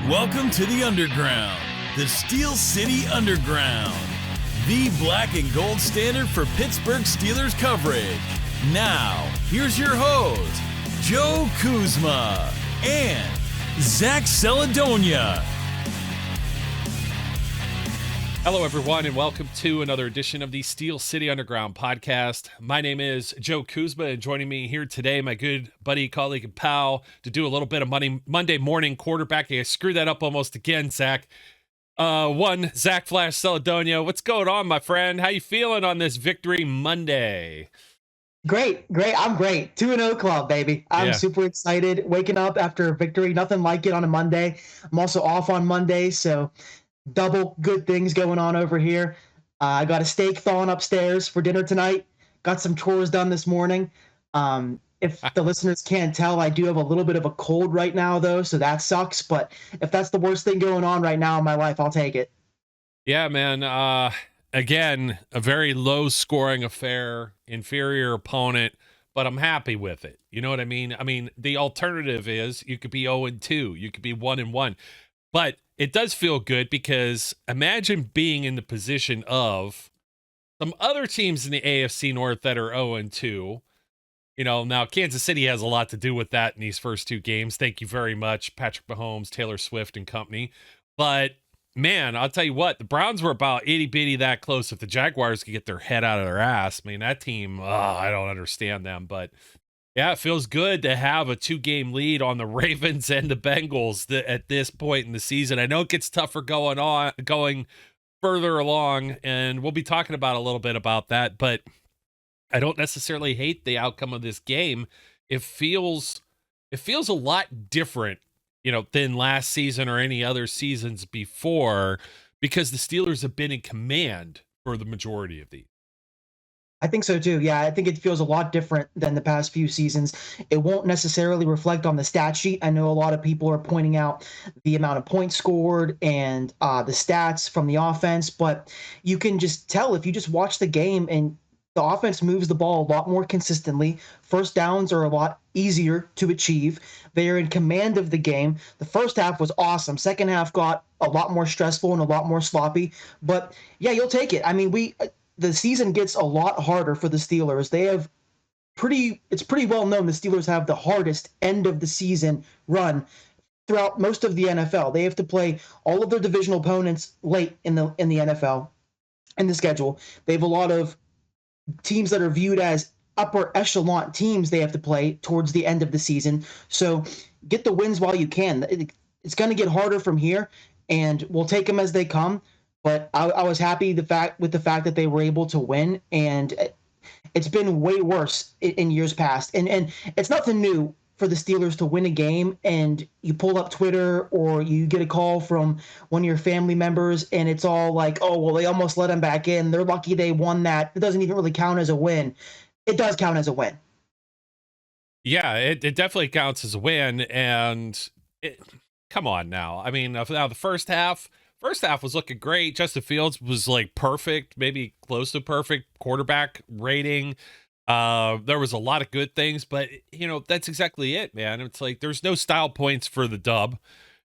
Welcome to the Underground, the Steel City Underground, the black and gold standard for Pittsburgh Steelers coverage. Now, here's your host, Joe Kuzma and Zach Celadonia. Hello, everyone, and welcome to another edition of the Steel City Underground podcast. My name is Joe Kuzma, and joining me here today, my good buddy, colleague, and pal, to do a little bit of Monday morning quarterbacking. I screwed that up almost again, Zach. Zach Flash Celadonia. What's going on, my friend? How you feeling on this Victory Monday? Great. I'm great. 2-0 club, baby. I'm super excited. Waking up after a victory, nothing like it on a Monday. I'm also off on Monday, so double good things going on over here. I got a steak thawing upstairs for dinner tonight. Got some chores done this morning. If the listeners can't tell, I do have a little bit of a cold right now, though, so that sucks. But if that's the worst thing going on right now in my life, I'll take it. Yeah, man. Again, a very low-scoring affair, inferior opponent, but I'm happy with it. You know what I mean? I mean, the alternative is you could be 0-2. You could be 1-1. But it does feel good because imagine being in the position of some other teams in the AFC North that are 0-2. You know, now Kansas City has a lot to do with that in these first two games. Thank you very much, Patrick Mahomes, Taylor Swift, and company. But, man, I'll tell you what, the Browns were about itty-bitty that close. If the Jaguars could get their head out of their ass, I mean, that team, I don't understand them, but yeah, it feels good to have a 2-game lead on the Ravens and the Bengals at this point in the season. I know it gets tougher going further along, and we'll be talking about a little bit about that, but I don't necessarily hate the outcome of this game. It feels a lot different, you know, than last season or any other seasons before, because the Steelers have been in command for the majority of these. I think so too. Yeah, I think it feels a lot different than the past few seasons. It won't necessarily reflect on the stat sheet. I know a lot of people are pointing out the amount of points scored and the stats from the offense, but you can just tell if you just watch the game, and the offense moves the ball a lot more consistently. First downs are a lot easier to achieve. They are in command of the game. The first half was awesome. Second half got a lot more stressful and a lot more sloppy, but yeah, you'll take it. I mean, the season gets a lot harder for the Steelers. It's pretty well known the Steelers have the hardest end of the season run throughout most of the NFL. They have to play all of their divisional opponents late in the NFL in the schedule. They have a lot of teams that are viewed as upper echelon teams they have to play towards the end of the season. So get the wins while you can. It's going to get harder from here, and we'll take them as they come. But I was happy with the fact that they were able to win, and it's been way worse in years past. And it's nothing new for the Steelers to win a game, and you pull up Twitter or you get a call from one of your family members, and it's all like, oh, well, they almost let them back in. They're lucky they won that. It doesn't even really count as a win. It does count as a win. Yeah, it definitely counts as a win. And come on now. I mean, now the first half was looking great. Justin Fields was like perfect, maybe close to perfect quarterback rating. There was a lot of good things, but you know, that's exactly it, man. It's like there's no style points for the dub.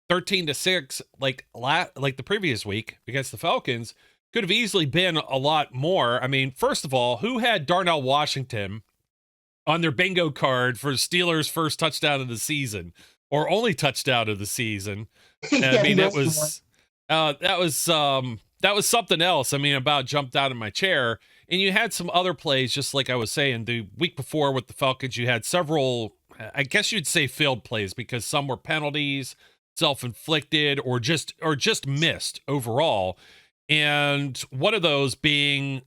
13-6, like the previous week against the Falcons, could have easily been a lot more. I mean, first of all, who had Darnell Washington on their bingo card for Steelers' first touchdown of the season, or only touchdown of the season? Yeah, I mean, that was something else. I mean, about jumped out of my chair. And you had some other plays, just like I was saying, the week before with the Falcons, you had several, I guess you'd say failed plays, because some were penalties, self-inflicted, or just missed overall. And one of those being,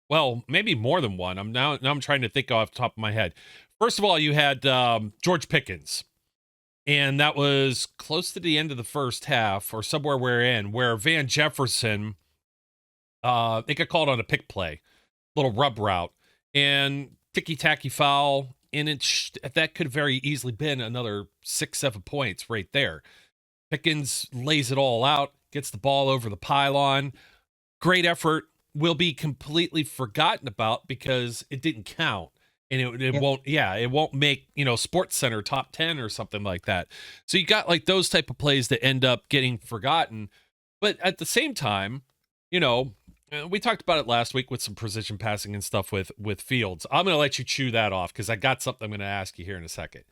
well, maybe more than one. I'm trying to think off the top of my head. First of all, you had George Pickens. And that was close to the end of the first half, or somewhere where Van Jefferson, they got called on a pick play, little rub route, and ticky-tacky foul, and that could very easily been another 6-7 points right there. Pickens lays it all out, gets the ball over the pylon. Great effort, will be completely forgotten about because it didn't count. and it won't make, Sports Center top 10 or something like that. So you got like those type of plays that end up getting forgotten. But at the same time, we talked about it last week with some precision passing and stuff with Fields. I'm going to let you chew that off because I got something I'm going to ask you here in a second.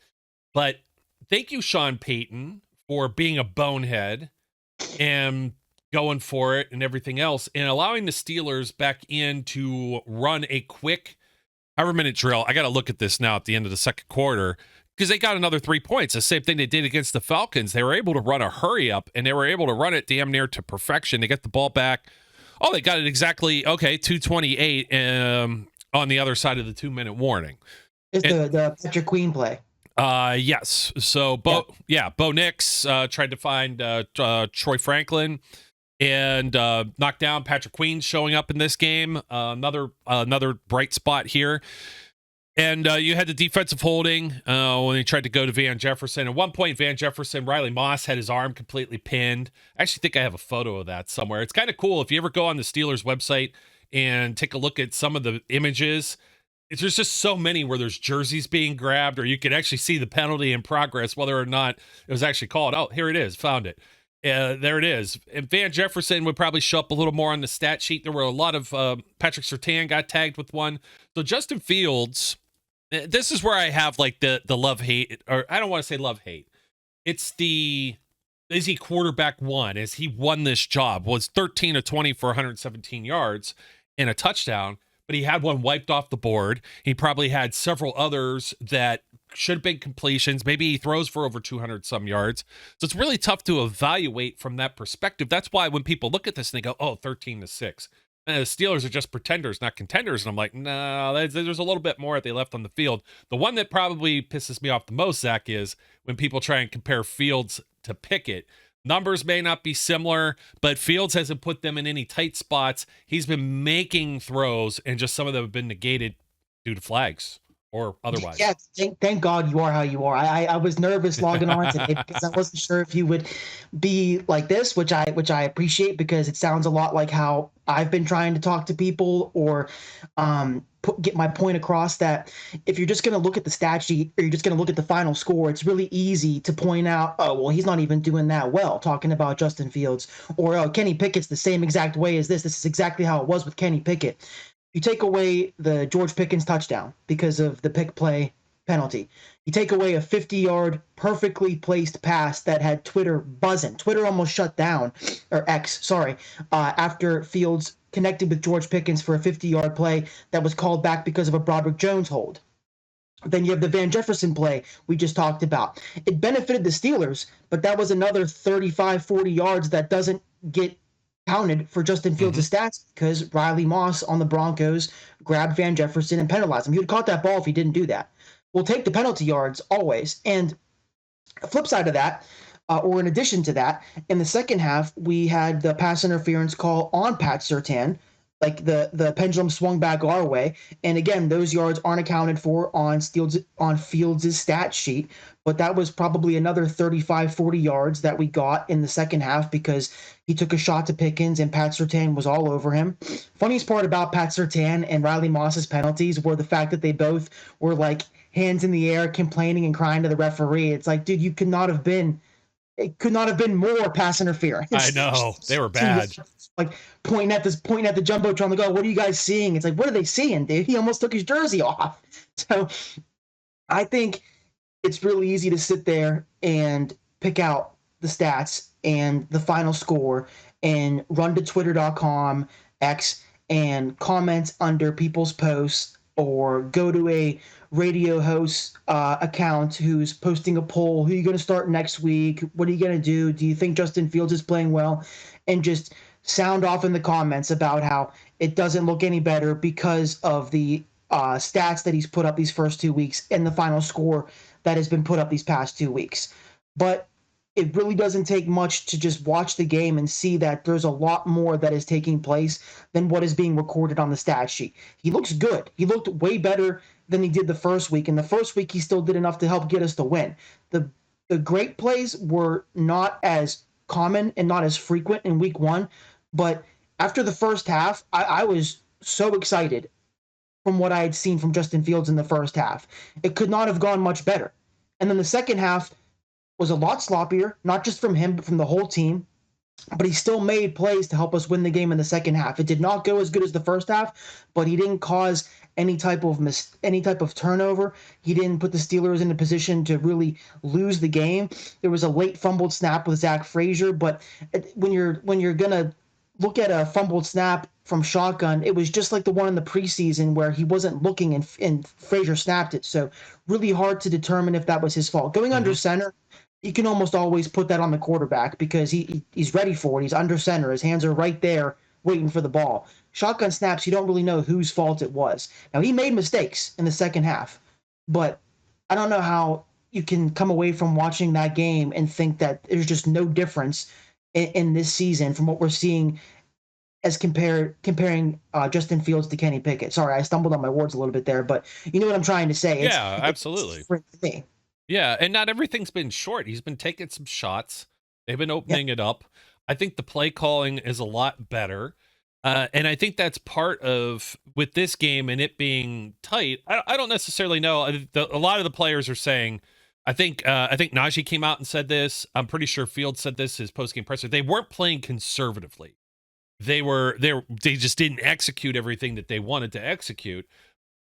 But thank you, Sean Payton, for being a bonehead and going for it and everything else, and allowing the Steelers back in to run a quick however minute drill. I got to look at this now at the end of the second quarter because they got another 3 points. The same thing they did against the Falcons. They were able to run a hurry up, and they were able to run it damn near to perfection. They get the ball back. Oh, they got it exactly, 2:28 on the other side of the 2-minute warning. It's the Patrick Queen play. Yes. So Bo Nix tried to find Troy Franklin and knocked down Patrick Queen, showing up in this game. Another bright spot here. And you had the defensive holding when he tried to go to Van Jefferson. At one point, Van Jefferson, Riley Moss had his arm completely pinned. I actually think I have a photo of that somewhere. It's kind of cool. If you ever go on the Steelers website and take a look at some of the images, there's just so many where there's jerseys being grabbed, or you can actually see the penalty in progress, whether or not it was actually called. Oh, here it is. Found it. There it is. And Van Jefferson would probably show up a little more on the stat sheet. There were a lot of Patrick Surtain got tagged with one. So Justin Fields, this is where I have like the love-hate, or I don't want to say love-hate. It's is he quarterback one? As he won this job, was 13 of 20 for 117 yards and a touchdown, but he had one wiped off the board. He probably had several others that should have been completions. Maybe he throws for over 200 some yards. So it's really tough to evaluate from that perspective. That's why when people look at this and they go, 13-6. And the Steelers are just pretenders, not contenders. And I'm like, no, there's a little bit more that they left on the field. The one that probably pisses me off the most, Zach, is when people try and compare Fields to Pickett. Numbers may not be similar, but Fields hasn't put them in any tight spots. He's been making throws, and just some of them have been negated due to flags or otherwise. Yeah, thank God you are how you are. I was nervous logging on today because I wasn't sure if you would be like this, which I appreciate, because it sounds a lot like how I've been trying to talk to people, or get my point across, that if you're just going to look at the stat sheet, or you're just going to look at the final score, it's really easy to point out, oh, well, he's not even doing that well, talking about Justin Fields, or, oh, Kenny Pickett's the same exact way as this. This is exactly how it was with Kenny Pickett. You take away the George Pickens touchdown because of the pick play penalty. You take away a 50-yard perfectly placed pass that had Twitter buzzing. Twitter almost shut down, or X, sorry, after Fields connected with George Pickens for a 50-yard play that was called back because of a Broderick Jones hold. Then you have the Van Jefferson play we just talked about. It benefited the Steelers, but that was another 35, 40 yards that doesn't get counted for Justin Fields' stats, because Riley Moss on the Broncos grabbed Van Jefferson and penalized him. He would have caught that ball if he didn't do that. We'll take the penalty yards always. And the flip side of that, or in addition to that, in the second half, we had the pass interference call on Pat Surtain. Like the pendulum swung back our way. And again, those yards aren't accounted for on Fields' stat sheet, but that was probably another 35, 40 yards that we got in the second half because he took a shot to Pickens and Pat Surtain was all over him. Funniest part about Pat Surtain and Riley Moss's penalties were the fact that they both were like hands in the air, complaining and crying to the referee. It's like, dude, it could not have been more pass interference. I know, they were bad. Like pointing at the jumbotron, like, oh, what are you guys seeing? It's like, what are they seeing, dude? He almost took his jersey off. So I think it's really easy to sit there and pick out the stats and the final score and run to twitter.com, X, and comment under people's posts, or go to a radio host account who's posting a poll. Who are you going to start next week? What are you going to do? Do you think Justin Fields is playing well? And just sound off in the comments about how it doesn't look any better because of the stats that he's put up these first 2 weeks and the final score that has been put up these past 2 weeks. But it really doesn't take much to just watch the game and see that there's a lot more that is taking place than what is being recorded on the stat sheet. He looks good. He looked way better than he did the first week. And the first week, he still did enough to help get us the win. The great plays were not as common and not as frequent in week one. But after the first half, I was so excited from what I had seen from Justin Fields in the first half. It could not have gone much better. And then the second half was a lot sloppier, not just from him, but from the whole team. But he still made plays to help us win the game in the second half. It did not go as good as the first half, but he didn't cause any type of turnover. He didn't put the Steelers in a position to really lose the game. There was a late fumbled snap with Zach Frazier, but when you're gonna look at a fumbled snap from shotgun, it was just like the one in the preseason where he wasn't looking and Frazier snapped it. So really hard to determine if that was his fault. Going under center, you can almost always put that on the quarterback because he's ready for it. He's under center. His hands are right there waiting for the ball. Shotgun snaps, you don't really know whose fault it was. Now, he made mistakes in the second half, but I don't know how you can come away from watching that game and think that there's just no difference in this season from what we're seeing as comparing Justin Fields to Kenny Pickett. Sorry, I stumbled on my words a little bit there, but you know what I'm trying to say. Yeah, absolutely. It's different to me. Yeah, and not everything's been short. He's been taking some shots. They've been opening it up. I think the play calling is a lot better. And I think that's part of, with this game and it being tight, I don't necessarily know. A lot of the players are saying, I think Najee came out and said this. I'm pretty sure Fields said this, his post-game presser. They weren't playing conservatively. They just didn't execute everything that they wanted to execute.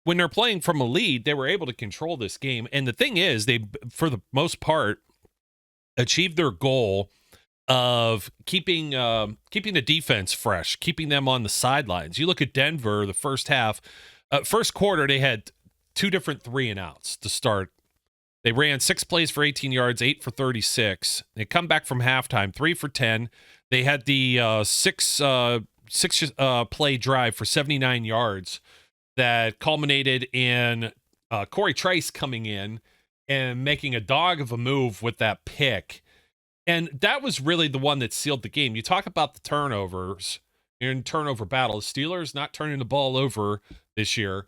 When they're playing from a lead, they were able to control this game. And the thing is, they, for the most part, achieved their goal of keeping the defense fresh, keeping them on the sidelines. You look at Denver, the first half, first quarter, they had 2 different 3-and-outs to start. They ran 6 plays for 18 yards, 8 for 36. They come back from halftime, 3 for 10. They had the six play drive for 79 yards that culminated in Corey Trice coming in and making a dog of a move with that pick. And that was really the one that sealed the game. You talk about the turnovers in turnover battle. The Steelers not turning the ball over this year,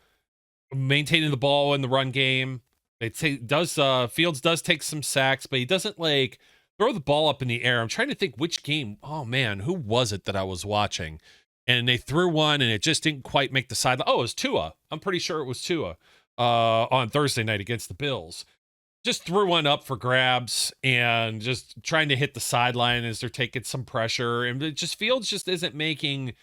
maintaining the ball in the run game. Fields does take some sacks, but he doesn't like throw the ball up in the air. I'm trying to think which game. Oh man, who was it that I was watching? And they threw one and it just didn't quite make the sideline. Oh, it was Tua. I'm pretty sure it was Tua on Thursday night against the Bills. Just threw one up for grabs and just trying to hit the sideline as they're taking some pressure. And Fields just isn't making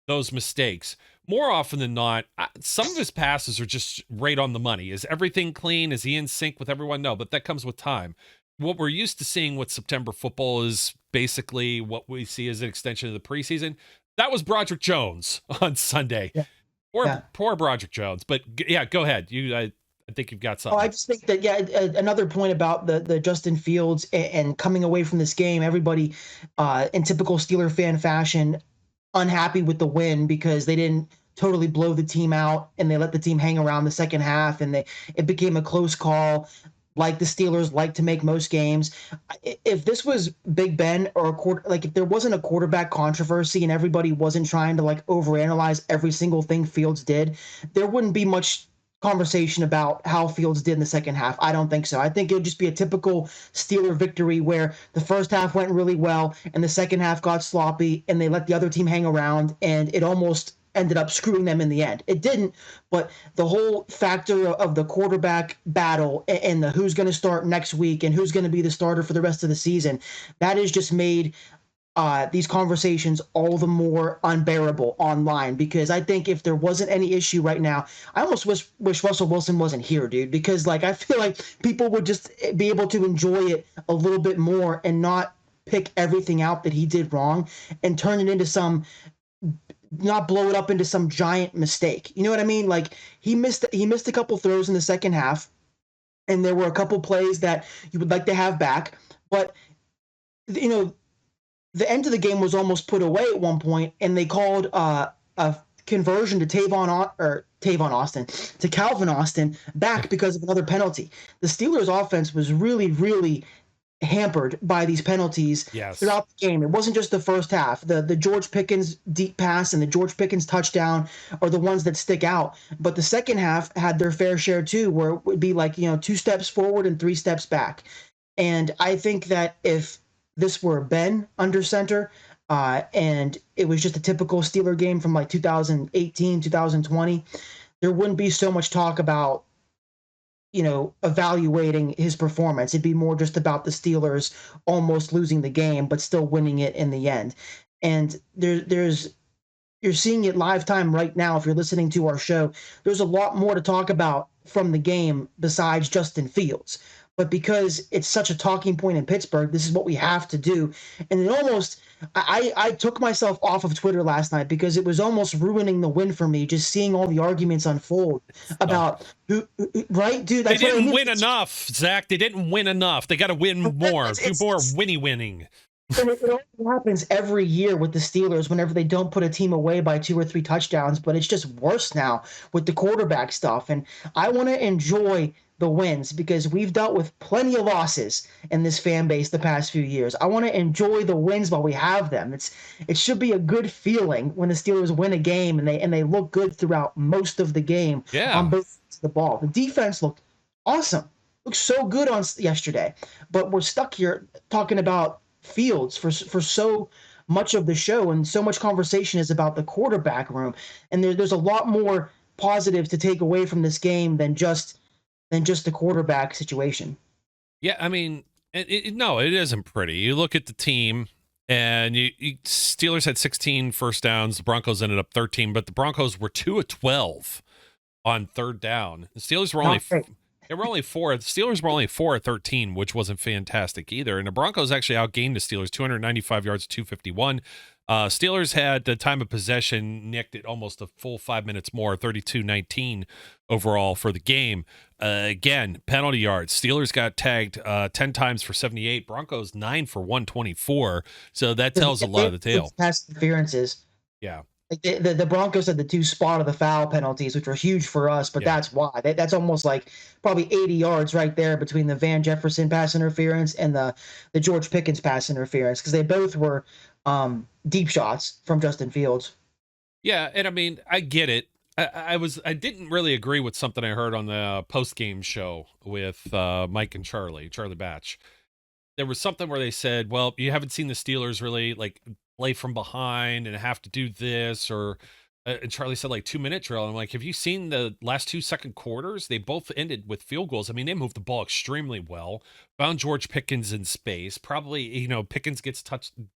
those mistakes. More often than not, some of his passes are just right on the money. Is everything clean? Is he in sync with everyone? No, but that comes with time. What we're used to seeing with September football is basically what we see as an extension of the preseason. That was Broderick Jones on Sunday. Yeah. Poor Broderick Jones. But yeah, go ahead. I think you've got something. I just think that, another point about the Justin Fields and coming away from this game, everybody in typical Steeler fan fashion, unhappy with the win because they didn't totally blow the team out and they let the team hang around the second half and it became a close call like the Steelers like to make most games. If this was Big Ben or if there wasn't a quarterback controversy and everybody wasn't trying to overanalyze every single thing Fields did, there wouldn't be much conversation about how Fields did in the second half. I don't think so. I think it would just be a typical Steeler victory where the first half went really well and the second half got sloppy and they let the other team hang around and it almost ended up screwing them in the end. It didn't, but the whole factor of the quarterback battle and the who's going to start next week and who's going to be the starter for the rest of the season, that has just made these conversations all the more unbearable online, because I think if there wasn't any issue right now, I almost wish Russell Wilson wasn't here, dude, because I feel like people would just be able to enjoy it a little bit more and not pick everything out that he did wrong and turn it into not blow it up into some giant mistake. You know what I mean? He missed a couple throws in the second half and there were a couple plays that you would like to have back, but the end of the game was almost put away at one point, and they called a conversion to Calvin Austin back because of another penalty. The Steelers' offense was really, really hampered by these penalties throughout the game. It wasn't just the first half. The George Pickens deep pass and the George Pickens touchdown are the ones that stick out. But the second half had their fair share too, where it would be 2 steps forward and 3 steps back. And I think that if this were Ben under center, and it was just a typical Steeler game from 2018, 2020, there wouldn't be so much talk about, evaluating his performance. It'd be more just about the Steelers almost losing the game, but still winning it in the end. And you're seeing it live time right now. If you're listening to our show, there's a lot more to talk about from the game besides Justin Fields. But because it's such a talking point in Pittsburgh, this is what we have to do. And it almost, I took myself off of Twitter last night because it was almost ruining the win for me, just seeing all the arguments unfold about who, right, dude? They didn't win enough, Zach. They didn't win enough. They got to win more. Do more winning. And it only happens every year with the Steelers whenever they don't put a team away by 2 or 3 touchdowns, but it's just worse now with the quarterback stuff. And I want to enjoy the wins because we've dealt with plenty of losses in this fan base the past few years. I want to enjoy the wins while we have them. It should be a good feeling when the Steelers win a game and they look good throughout most of the game on both sides of the ball. The defense looked awesome. Looked so good on yesterday. But we're stuck here talking about Fields for so much of the show, and so much conversation is about the quarterback room, and there's a lot more positives to take away from this game than just the quarterback situation. Yeah, I mean, no, it isn't pretty. You look at the team, and Steelers had 16 first downs. The Broncos ended up 13, but the Broncos were 2 of 12 on third down. The Steelers were only They were only 4. The Steelers were only 4 of 13, which wasn't fantastic either. And the Broncos actually outgained the Steelers 295 yards to 251. Steelers had the time of possession nicked at almost a full 5 minutes more, 32-19 overall for the game. Again, penalty yards. Steelers got tagged 10 times for 78. Broncos 9 for 124. So that tells a lot of the tale. Pass interferences. Yeah. The Broncos had the 2 spot of the foul penalties, which were huge for us, but that's why. That's almost like probably 80 yards right there between the Van Jefferson pass interference and the George Pickens pass interference, because they both were deep shots from Justin Fields. Yeah, and I mean, I get it. I didn't really agree with something I heard on the post-game show with Mike and Charlie Batch. There was something where they said, well, you haven't seen the Steelers really play from behind and have to do this, or and Charlie said 2-minute drill. I'm like, have you seen the last 2 second quarters? They both ended with field goals. I mean, they moved the ball extremely well, found George Pickens in space. Probably, Pickens gets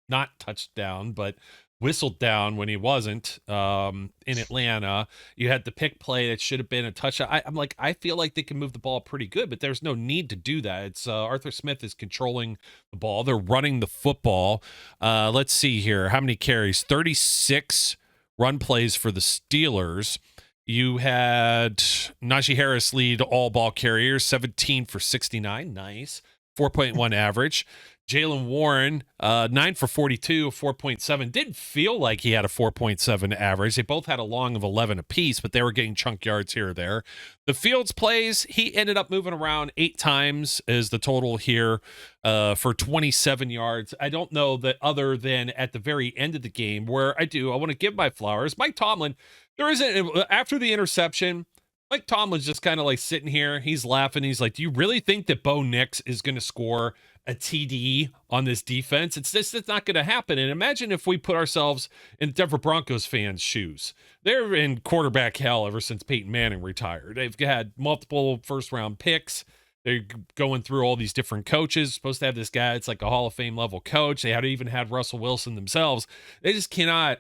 not touched down, but whistled down when he wasn't in Atlanta. You had the pick play that should have been a touchdown. I'm like, I feel like they can move the ball pretty good, but there's no need to do that. It's Arthur Smith is controlling the ball. They're running the football. Let's see here. How many carries? 36 run plays for the Steelers. You had Najee Harris lead all ball carriers, 17 for 69. Nice. 4.1 average. Jaylen Warren, 9 for 42, 4.7. Didn't feel like he had a 4.7 average. They both had a long of 11 apiece, but they were getting chunk yards here or there. The Fields plays, he ended up moving around 8 times is the total here for 27 yards. I don't know that other than at the very end of the game where I want to give my flowers. Mike Tomlin, after the interception, Mike Tomlin's just kind of sitting here. He's laughing. He's like, do you really think that Bo Nix is going to score a TD on this defense? It's not going to happen. And imagine if we put ourselves in Denver Broncos fans' shoes. They're in quarterback hell ever since Peyton Manning retired. They've had multiple first-round picks. They're going through all these different coaches. Supposed to have this guy. It's like a Hall of Fame level coach. They even had Russell Wilson themselves. They just can't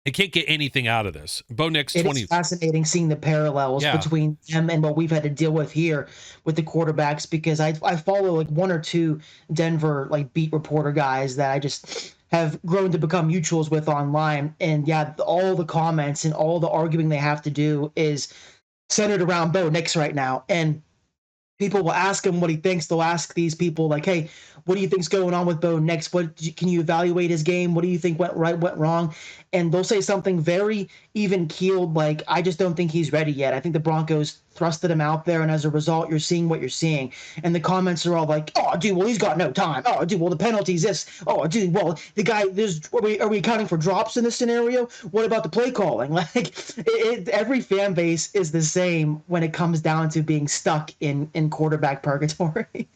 get anything out of this. Bo Nix, 20. It's fascinating seeing the parallels between them and what we've had to deal with here with the quarterbacks, because I follow 1 or 2 Denver beat reporter guys that I just have grown to become mutuals with online. And all the comments and all the arguing they have to do is centered around Bo Nix right now. And people will ask him what he thinks. They'll ask these people hey, what do you think's going on with Bo Nix? Can you evaluate his game? What do you think went right, went wrong? And they'll say something very even keeled, I just don't think he's ready yet. I think the Broncos thrusted him out there, and as a result, you're seeing what you're seeing. And the comments are all oh, dude, well, he's got no time. Oh, dude, well, the penalty's this. Oh, dude, well, the guy, are we accounting for drops in this scenario? What about the play calling? Every fan base is the same when it comes down to being stuck in quarterback purgatory.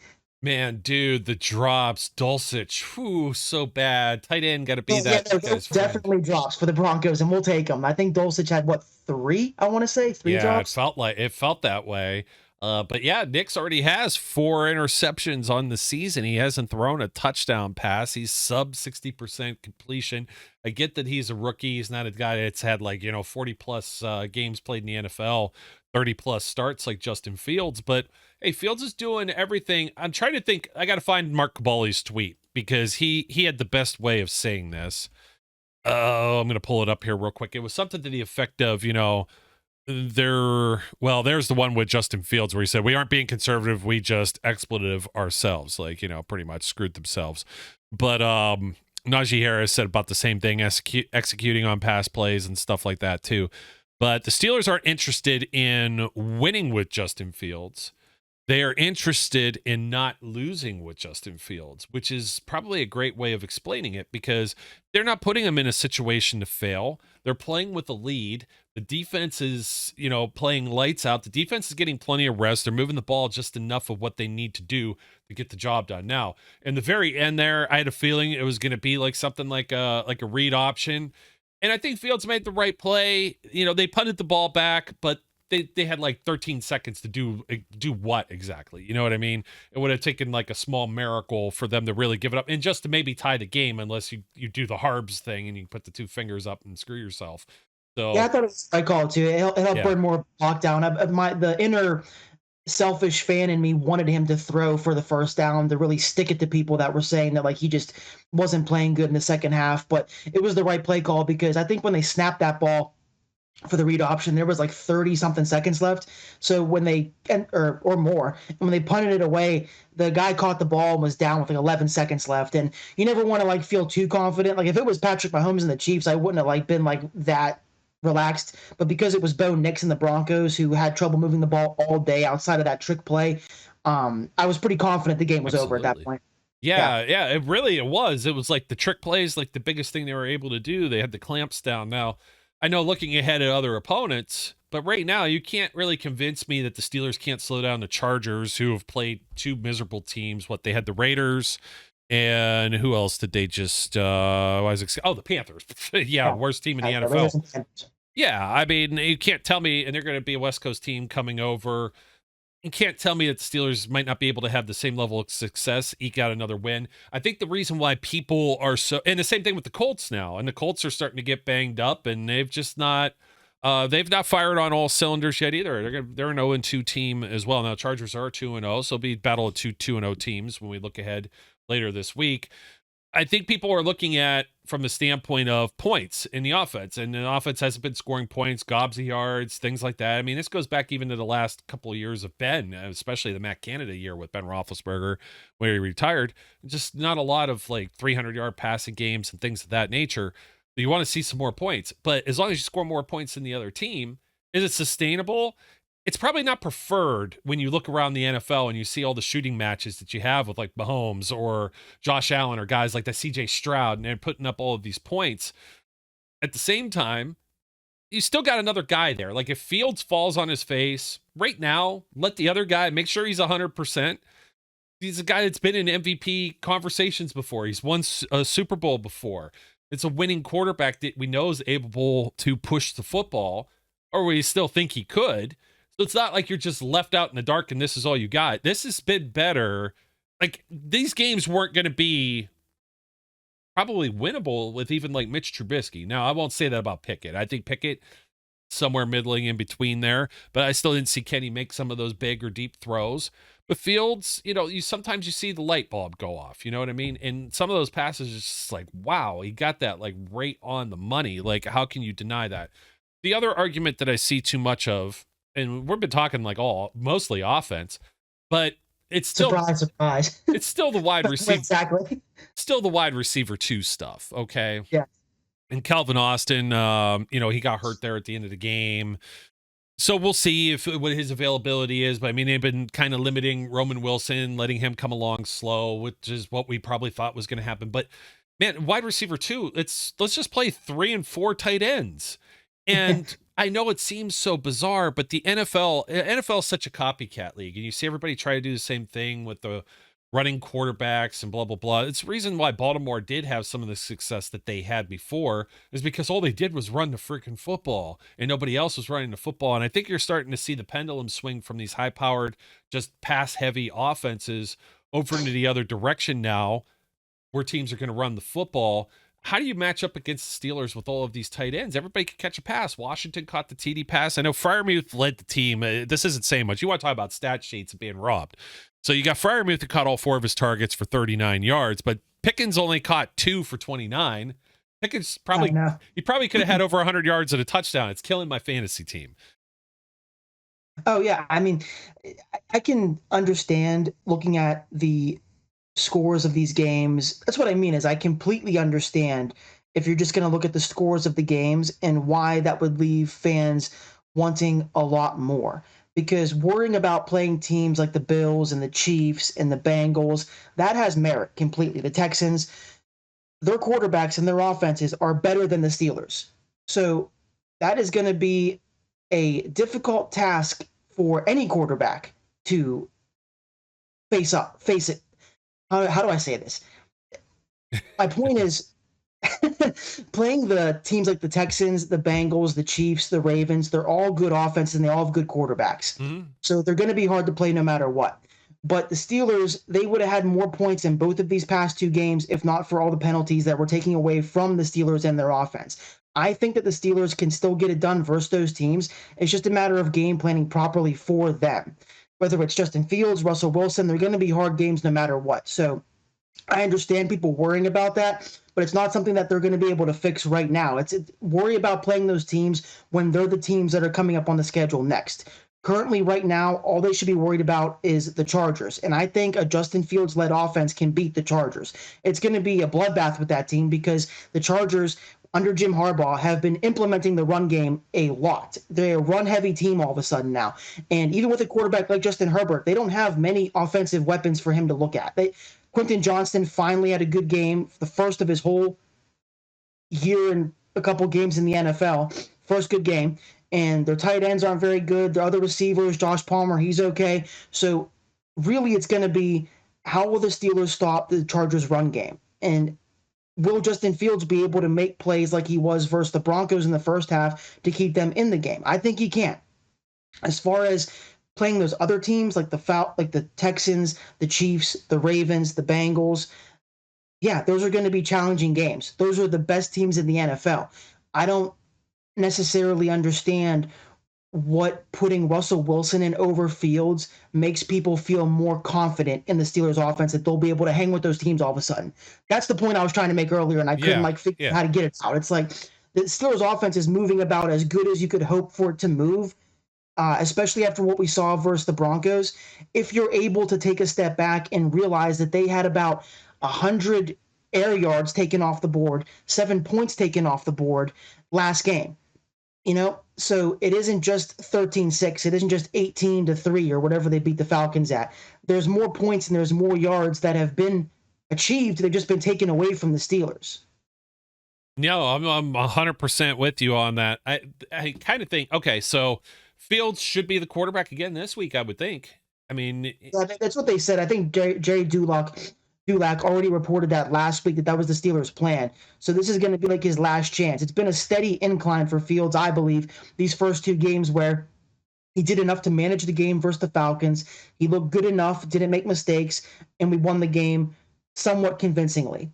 Man, dude, the drops, Dulcich, whew, so bad. Tight end got to be So, yeah, that no, guy's friend. definitely drops for the Broncos, and we'll take them. I think Dulcich had what, three? I want to say three Yeah, drops. it felt that way. But yeah, Nick's already has 4 interceptions on the season. He hasn't thrown a touchdown pass. He's sub 60% completion. I get that he's a rookie. He's not a guy that's had 40 plus games played in the NFL, 30 plus starts like Justin Fields. But hey, Fields is doing everything. I'm trying to think. I got to find Mark Cabali's tweet because he had the best way of saying this. Oh, I'm going to pull it up here real quick. It was something to the effect of, there's the one with Justin Fields where he said, we aren't being conservative, we just expletive ourselves, pretty much screwed themselves. But Najee Harris said about the same thing, executing on pass plays and stuff like that too. But the Steelers aren't interested in winning with Justin Fields. They are interested in not losing with Justin Fields, which is probably a great way of explaining it because they're not putting him in a situation to fail. They're playing with a lead. The defense is, playing lights out. The defense is getting plenty of rest. They're moving the ball just enough of what they need to do to get the job done. Now, in the very end there, I had a feeling it was going to be like something like a read option. And I think Fields made the right play. They punted the ball back, but they had 13 seconds to do what exactly? You know what I mean? It would have taken a small miracle for them to really give it up and just to maybe tie the game unless you do the Harbs thing and you put the two fingers up and screw yourself. So Yeah, I thought it was I call too. It helped burn more lockdown. The inner selfish fan in me wanted him to throw for the first down to really stick it to people that were saying that he just wasn't playing good in the second half. But it was the right play call because I think when they snapped that ball for the read option, there was 30 something seconds left. So when they or more, when they punted it away, the guy caught the ball and was down with 11 seconds left. And you never want to feel too confident. If it was Patrick Mahomes and the Chiefs, I wouldn't have been that relaxed. But because it was Bo Nix and the Broncos who had trouble moving the ball all day outside of that trick play, I was pretty confident the game was over at that point. Yeah, it was. It was the trick plays, the biggest thing they were able to do. They had the clamps down. Now, I know looking ahead at other opponents, but right now you can't really convince me that the Steelers can't slow down the Chargers, who have played two miserable teams. They had the Raiders, and who else did they just? The Panthers. Worst team in the NFL. Yeah, I mean, you can't tell me, and they're going to be a West Coast team coming over. You can't tell me that the Steelers might not be able to have the same level of success, eke out another win. I think the reason why people are so, and the same thing with the Colts now, and the Colts are starting to get banged up, and they've just not, they've not fired on all cylinders yet either. They're an 0-2 team as well. Now, Chargers are 2-0, so it'll be a battle of two 2-0 teams when we look ahead later this week. I think people are looking at from the standpoint of points in the offense, and the offense hasn't been scoring points, gobs of yards, things like that. I mean, this goes back even to the last couple of years of Ben, especially the Matt Canada year with Ben Roethlisberger, where he retired. Just not a lot of 300-yard passing games and things of that nature. You want to see some more points, but as long as you score more points than the other team, is it sustainable? It's probably not preferred when you look around the NFL and you see all the shooting matches that you have with Mahomes or Josh Allen or guys like that CJ Stroud, and they're putting up all of these points. At the same time, you still got another guy there. If Fields falls on his face right now, let the other guy make sure he's 100%. He's a guy that's been in MVP conversations before. He's won a Super Bowl before. It's a winning quarterback that we know is able to push the football, or we still think he could. So it's not like you're just left out in the dark and this is all you got. This has been better. These games weren't going to be probably winnable with even Mitch Trubisky. Now, I won't say that about Pickett. I think Pickett somewhere middling in between there, but I still didn't see Kenny make some of those big or deep throws. But Fields, you sometimes you see the light bulb go off, you know what I mean? And some of those passes is just wow, he got that right on the money. How can you deny that? The other argument that I see too much of, and we've been talking mostly offense, but it's still surprise. It's still the wide receiver. Exactly. Still the wide receiver 2 stuff. Okay. Yeah. And Calvin Austin, he got hurt there at the end of the game. So we'll see what his availability is. But I mean, they've been kind of limiting Roman Wilson, letting him come along slow, which is what we probably thought was going to happen. But man, wide receiver 2, let's just play 3 and 4 tight ends. And I know it seems so bizarre, but the NFL is such a copycat league, and you see everybody try to do the same thing with the running quarterbacks and blah, blah, blah. It's the reason why Baltimore did have some of the success that they had before is because all they did was run the freaking football and nobody else was running the football. And I think you're starting to see the pendulum swing from these high powered, just pass heavy offenses over into the other direction now where teams are going to run the football. How do you match up against the Steelers with all of these tight ends? Everybody could catch a pass. Washington caught the TD pass. I know Freiermuth led the team. This isn't saying much. You want to talk about stat sheets and being robbed. So you got Freiermuth who caught all 4 of his targets for 39 yards, but Pickens only caught 2 for 29. Pickens he probably could have had over 100 yards and a touchdown. It's killing my fantasy team. Oh yeah, I mean, I can understand looking at the scores of these games. That's what I mean is I completely understand if you're just going to look at the scores of the games and why that would leave fans wanting a lot more. Because worrying about playing teams like the Bills and the Chiefs and the Bengals, that has merit completely. The Texans, their quarterbacks and their offenses are better than the Steelers. So that is going to be a difficult task for any quarterback to face it. How do I say this? My point is playing the teams like the Texans, the Bengals, the Chiefs, the Ravens, they're all good offenses and they all have good quarterbacks. Mm-hmm. So they're going to be hard to play no matter what. But the Steelers, they would have had more points in both of these past 2 games if not for all the penalties that were taking away from the Steelers and their offense. I think that the Steelers can still get it done versus those teams. It's just a matter of game planning properly for them. Whether it's Justin Fields, Russell Wilson, they're going to be hard games no matter what. So I understand people worrying about that, but it's not something that they're going to be able to fix right now. It's worry about playing those teams when they're the teams that are coming up on the schedule next. Currently, right now, all they should be worried about is the Chargers. And I think a Justin Fields-led offense can beat the Chargers. It's going to be a bloodbath with that team because the Chargers, under Jim Harbaugh, have been implementing the run game a lot. They're a run-heavy team all of a sudden now. And even with a quarterback like Justin Herbert, they don't have many offensive weapons for him to look at. Quentin Johnston finally had a good game, the first of his whole year and a couple games in the NFL. First good game. And their tight ends aren't very good. Their other receivers, Josh Palmer, he's okay. So really it's going to be how will the Steelers stop the Chargers' run game? And will Justin Fields be able to make plays like he was versus the Broncos in the first half to keep them in the game? I think he can. As far as playing those other teams like the Texans, the Chiefs, the Ravens, the Bengals, yeah, those are going to be challenging games. Those are the best teams in the NFL. I don't necessarily understand what putting Russell Wilson in over Fields makes people feel more confident in the Steelers offense that they'll be able to hang with those teams all of a sudden. That's the point I was trying to make earlier, and I couldn't figure out how to get it out. It's like the Steelers offense is moving about as good as you could hope for it to move, especially after what we saw versus the Broncos. If you're able to take a step back and realize that they had about 100 air yards taken off the board, 7 points taken off the board last game. So it isn't just 13-6. It isn't just 18-3 or whatever they beat the Falcons at. There's more points and there's more yards that have been achieved. They've just been taken away from the Steelers. No, I'm 100% with you on that. I kind of think, okay, so Fields should be the quarterback again this week, I would think. I mean, that's what they said. I think Jerry Dulac already reported that last week that was the Steelers' plan. So this is going to be like his last chance. It's been a steady incline for Fields, I believe, these first 2 games where he did enough to manage the game versus the Falcons. He looked good enough, didn't make mistakes, and we won the game somewhat convincingly.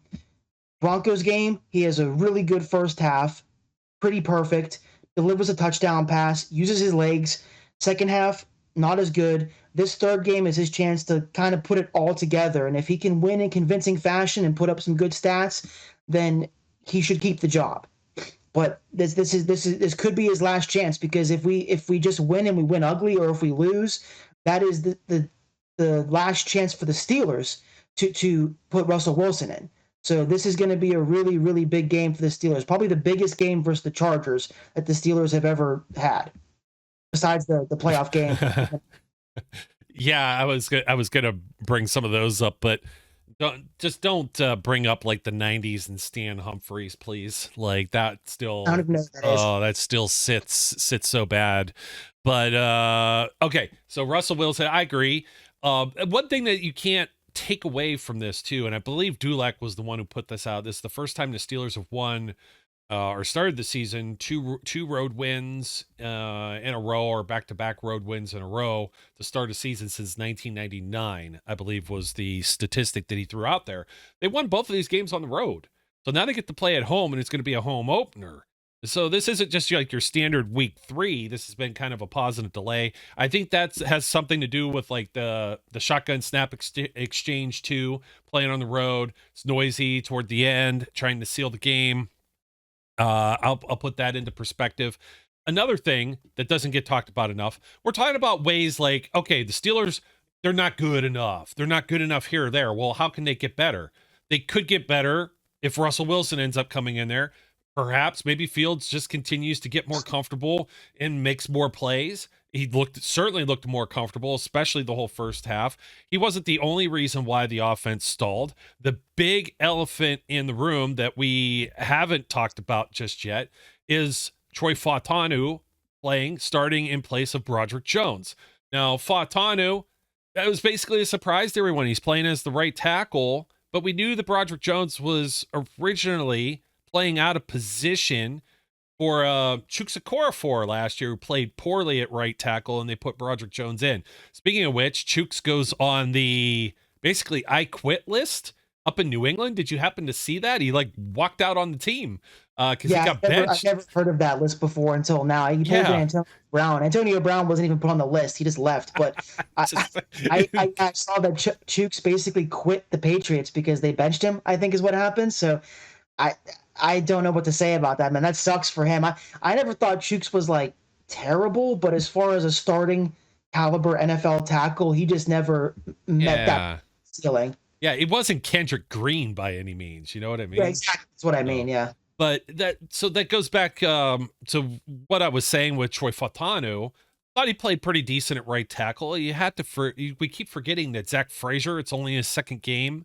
Broncos game, he has a really good first half, pretty perfect, delivers a touchdown pass, uses his legs. Second half, not as good. This third game is his chance to kind of put it all together. And if he can win in convincing fashion and put up some good stats, then he should keep the job. But this could be his last chance, because if we just win and we win ugly, or if we lose, that is the last chance for the Steelers to put Russell Wilson in. So this is going to be a really, really big game for the Steelers. Probably the biggest game versus the Chargers that the Steelers have ever had, besides the playoff game. Yeah, I was gonna bring some of those up, but don't bring up like the 90s and Stan Humphries, please. Like that still, I don't even know what that is. That still sits so bad. But okay, so Russell Wilson, I agree. One thing that you can't take away from this too, and I believe Dulac was the one who put this out. This is the first time the Steelers have won or started the season two road wins in a row, or back-to-back road wins in a row to start a season since 1999, I believe was the statistic that he threw out there. They won both of these games on the road. So now they get to play at home, and it's going to be a home opener. So this isn't just like your standard week 3. This has been kind of a positive delay. I think that has something to do with like the shotgun snap exchange too, playing on the road. It's noisy toward the end, trying to seal the game. I'll put that into perspective. Another thing that doesn't get talked about enough, we're talking about ways like, okay, the Steelers, they're not good enough. They're not good enough here or there. Well, how can they get better? They could get better if Russell Wilson ends up coming in there. Perhaps maybe Fields just continues to get more comfortable and makes more plays. He certainly looked more comfortable, especially the whole first half. He wasn't the only reason why the offense stalled. The big elephant in the room that we haven't talked about just yet is Troy Fautanu starting in place of Broderick Jones. Now, Fautanu, that was basically a surprise to everyone. He's playing as the right tackle, but we knew that Broderick Jones was originally playing out of position for Chuks Okorafor last year, who played poorly at right tackle, and they put Broderick Jones in. Speaking of which, Chuks goes on the basically I quit list up in New England. Did you happen to see that? He like walked out on the team because he got benched. I've never heard of that list before until now. He played Antonio Brown. Antonio Brown wasn't even put on the list. He just left. But I saw that Chuks basically quit the Patriots because they benched him, I think is what happened. So I don't know what to say about that, man. That sucks for him. I never thought Chuks was like terrible, but as far as a starting caliber NFL tackle, he just never met that ceiling. Yeah, it wasn't Kendrick Green by any means. You know what I mean? Yeah, exactly. That's what I mean. Yeah. But that goes back to what I was saying with Troy Fautanu. Thought he played pretty decent at right tackle. We keep forgetting that Zach Frazier, it's only his second game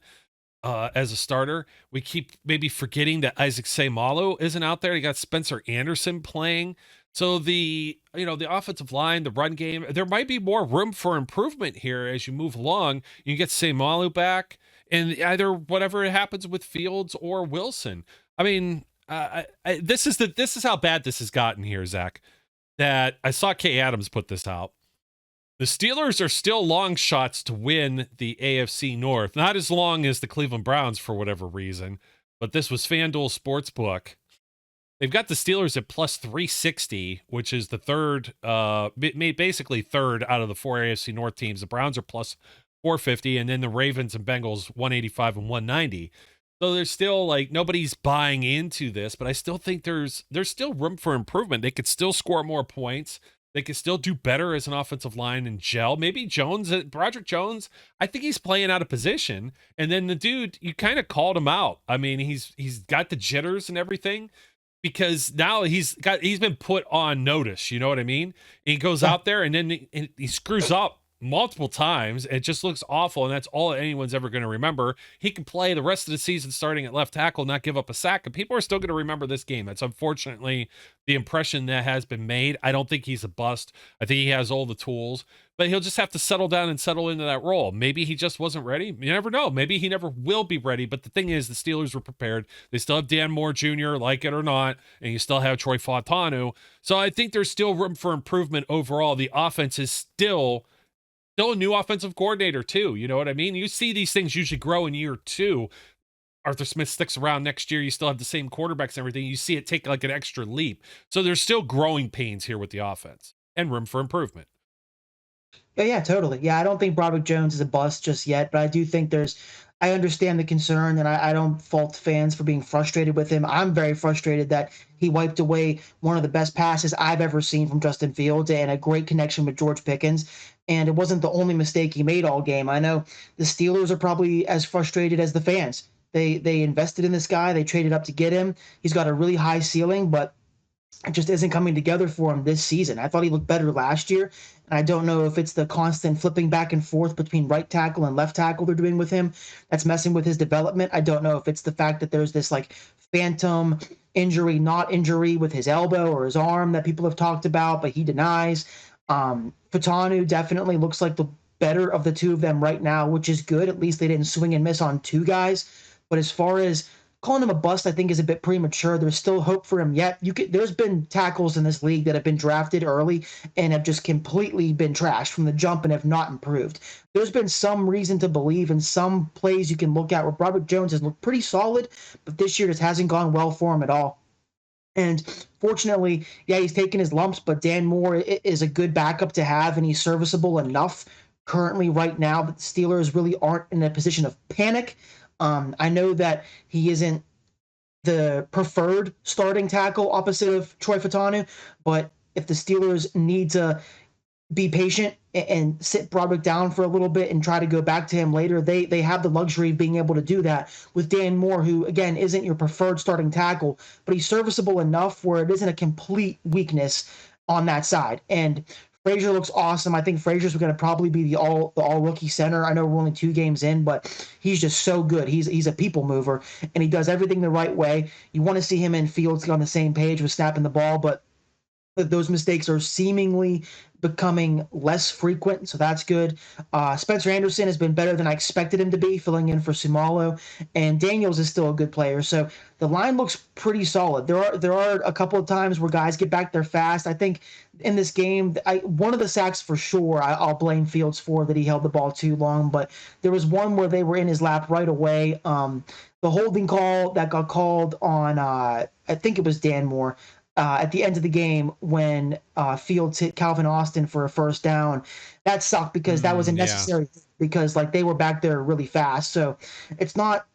as a starter. We keep maybe forgetting that Isaac Seumalo isn't out there. You got Spencer Anderson playing. So the offensive line, the run game, there might be more room for improvement here as you move along. You get Seumalo back, and either whatever happens with Fields or Wilson. I mean, this is how bad this has gotten here, Zach. That I saw Kay Adams put this out. The Steelers are still long shots to win the AFC North. Not as long as the Cleveland Browns for whatever reason, but this was FanDuel Sportsbook. They've got the Steelers at plus 360, which is the third, basically third out of the 4 AFC North teams. The Browns are plus 450, and then the Ravens and Bengals 185 and 190. So there's still like nobody's buying into this, but I still think there's still room for improvement. They could still score more points. They could still do better as an offensive line and gel. Maybe Broderick Jones, I think he's playing out of position. And then the dude, you kind of called him out. I mean, he's got the jitters and everything because now he's been put on notice. You know what I mean? And he goes out there and then he screws up multiple times. It just looks awful, and that's all anyone's ever going to remember. He can play the rest of the season starting at left tackle, not give up a sack, and people are still going to remember this game. That's unfortunately the impression that has been made. I don't think he's a bust. I think he has all the tools, but he'll just have to settle down and settle into that role. Maybe he just wasn't ready. You never know. Maybe he never will be ready, but the thing is, the Steelers were prepared. They still have Dan Moore Jr., like it or not, and you still have Troy Fautanu. So I think there's still room for improvement overall. The offense is still a new offensive coordinator too. You know what I mean? You see these things usually grow in year 2. Arthur Smith sticks around next year. You still have the same quarterbacks and everything. You see it take like an extra leap. So there's still growing pains here with the offense and room for improvement. Yeah, totally. Yeah, I don't think Broderick Jones is a bust just yet, but I do think I understand the concern, and I don't fault fans for being frustrated with him. I'm very frustrated that he wiped away one of the best passes I've ever seen from Justin Fields and a great connection with George Pickens. And it wasn't the only mistake he made all game. I know the Steelers are probably as frustrated as the fans. They invested in this guy. They traded up to get him. He's got a really high ceiling, but it just isn't coming together for him this season. I thought he looked better last year. And I don't know if it's the constant flipping back and forth between right tackle and left tackle they're doing with him that's messing with his development. I don't know if it's the fact that there's this like phantom injury, not injury with his elbow or his arm that people have talked about, but he denies. Fautanu definitely looks like the better of the two of them right now, which is good. At least they didn't swing and miss on two guys. But as far as calling him a bust, I think is a bit premature. There's still hope for him yet. There's been tackles in this league that have been drafted early and have just completely been trashed from the jump and have not improved. There's been some reason to believe in some plays you can look at where Robert Jones has looked pretty solid, but this year just hasn't gone well for him at all. And fortunately, yeah, he's taken his lumps, but Dan Moore is a good backup to have, and he's serviceable enough currently right now that the Steelers really aren't in a position of panic. I know that he isn't the preferred starting tackle opposite of Troy Fautanu, but if the Steelers need to be patient and sit Broderick down for a little bit and try to go back to him later, they have the luxury of being able to do that with Dan Moore, who, again, isn't your preferred starting tackle, but he's serviceable enough where it isn't a complete weakness on that side. And Frazier looks awesome. I think Frazier's going to probably be the all rookie center. I know we're only 2 games in, but he's just so good. He's a people mover, and he does everything the right way. You want to see him and Fields on the same page with snapping the ball, but those mistakes are seemingly becoming less frequent, so that's good. Spencer Anderson has been better than I expected him to be, filling in for Sumalo, and Daniels is still a good player. So the line looks pretty solid. There are a couple of times where guys get back there fast. I think in this game, one of the sacks for sure, I'll blame Fields for, that he held the ball too long, but there was one where they were in his lap right away. The holding call that got called on, I think it was Dan Moore, at the end of the game when Fields hit Calvin Austin for a first down. That sucked because that was unnecessary because they were back there really fast. So it's not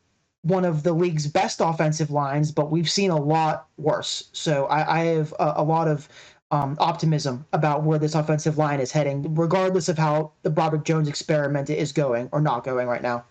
one of the league's best offensive lines, but we've seen a lot worse. So I have a lot of optimism about where this offensive line is heading, regardless of how the Broderick Jones experiment is going or not going right now.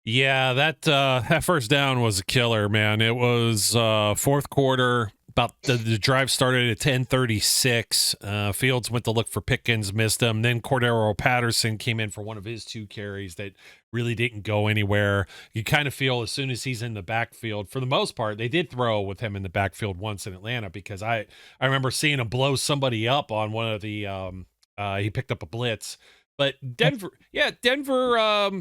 Yeah, that first down was a killer, man. It was fourth quarter. About the drive started at 10:36. Fields went to look for Pickens, missed him. Then Cordero Patterson came in for one of his 2 carries that really didn't go anywhere. You kind of feel as soon as he's in the backfield, for the most part, they did throw with him in the backfield once in Atlanta, because I remember seeing him blow somebody up on one of the he picked up a blitz. But Denver, Denver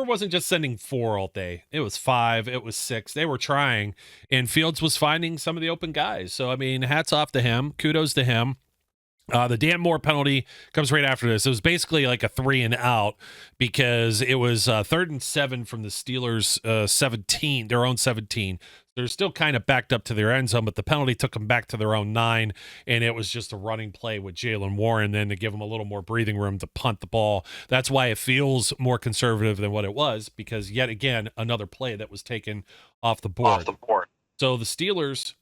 wasn't just sending 4 all day. It was 5, it was 6. They were trying, and Fields was finding some of the open guys. So, I mean, hats off to him. Kudos to him. The Dan Moore penalty comes right after this. It was basically like a 3 and out because it was 3rd and 7 from the Steelers' 17, their own 17. They're still kind of backed up to their end zone, but the penalty took them back to their own 9, and it was just a running play with Jalen Warren then to give them a little more breathing room to punt the ball. That's why it feels more conservative than what it was, because yet again, another play that was taken off the board. So the Steelers,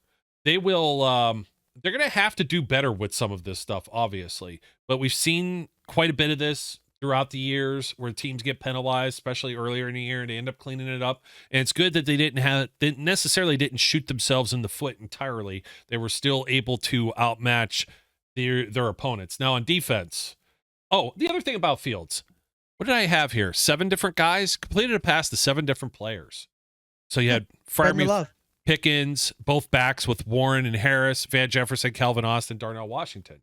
they will they're going to have to do better with some of this stuff, obviously, but we've seen quite a bit of this throughout the years where teams get penalized, especially earlier in the year, and they end up cleaning it up. And it's good that they didn't necessarily shoot themselves in the foot entirely. They were still able to outmatch their opponents. Now on defense, the other thing about Fields, what did I have here? 7 different guys completed a pass to 7 different players. So you had Freiermuth, Pickens, both backs with Warren and Harris, Van Jefferson, Calvin Austin, Darnell Washington.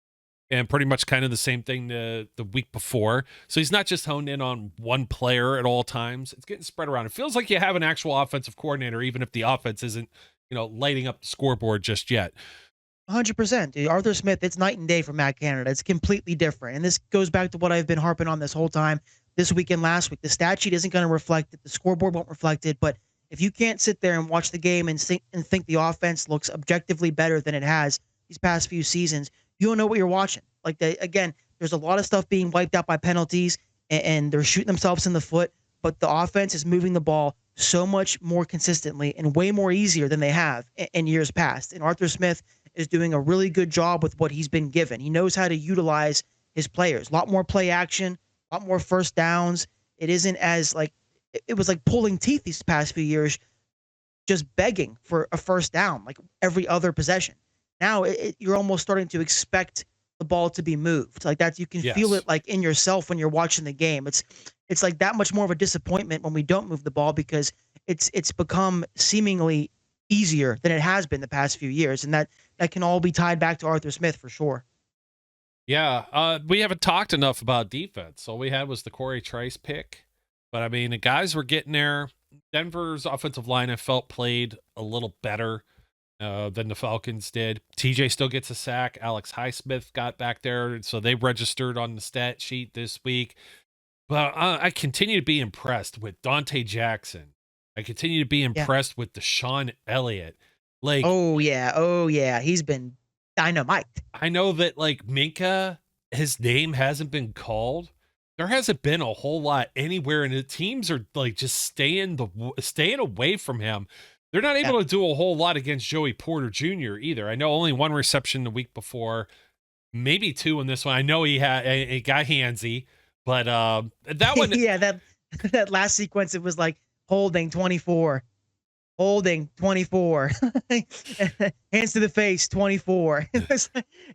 And pretty much kind of the same thing the week before. So he's not just honed in on one player at all times. It's getting spread around. It feels like you have an actual offensive coordinator, even if the offense isn't, lighting up the scoreboard just yet. 100%. Dude, Arthur Smith, it's night and day for Matt Canada. It's completely different. And this goes back to what I've been harping on this whole time, this week and last week. The stat sheet isn't going to reflect it. The scoreboard won't reflect it. But if you can't sit there and watch the game and think the offense looks objectively better than it has these past few seasons, you don't know what you're watching. Again, there's a lot of stuff being wiped out by penalties, and they're shooting themselves in the foot, but the offense is moving the ball so much more consistently and way more easier than they have in years past. And Arthur Smith is doing a really good job with what he's been given. He knows how to utilize his players. A lot more play action, a lot more first downs. It isn't as it was like pulling teeth these past few years, just begging for a first down like every other possession. Now you're almost starting to expect the ball to be moved like that. You can feel it in yourself when you're watching the game. It's like that much more of a disappointment when we don't move the ball, because it's become seemingly easier than it has been the past few years. And that can all be tied back to Arthur Smith for sure. Yeah, we haven't talked enough about defense. All we had was the Corey Trice pick. But I mean, the guys were getting there. Denver's offensive line, I felt, played a little better than the Falcons did. TJ still gets a sack. Alex Highsmith got back there, so they registered on the stat sheet this week. But I continue to be impressed with Dante Jackson. I continue to be Yeah. impressed with Deshaun Elliott. Like, Oh yeah. He's been dynamite. I know that like Minka, his name hasn't been called. There hasn't been a whole lot anywhere, and the teams are like just staying away from him. They're not able to do a whole lot against Joey Porter Jr. either. I know only one reception the week before, maybe two in this one. I know he had a guy handsy, but that one, Yeah, that last sequence, it was like holding 24. Holding 24, hands to the face 24,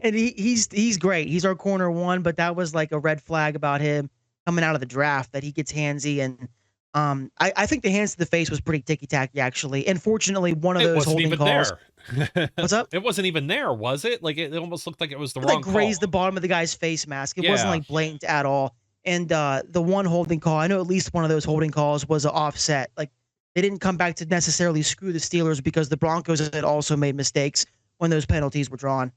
and he's great. He's our corner one, but that was like a red flag about him coming out of the draft that he gets handsy, and I think the hands to the face was pretty ticky tacky actually. And fortunately, one of it those wasn't holding even calls. there. What's up? It wasn't even there, was it? Like it almost looked like it was the It, wrong like call. grazed the bottom of the guy's face mask. It wasn't Yeah. like blatant at all. And the one holding call, I know at least one of those holding calls was an offset. Like they didn't come back to necessarily screw the Steelers because the Broncos had also made mistakes when those penalties were drawn.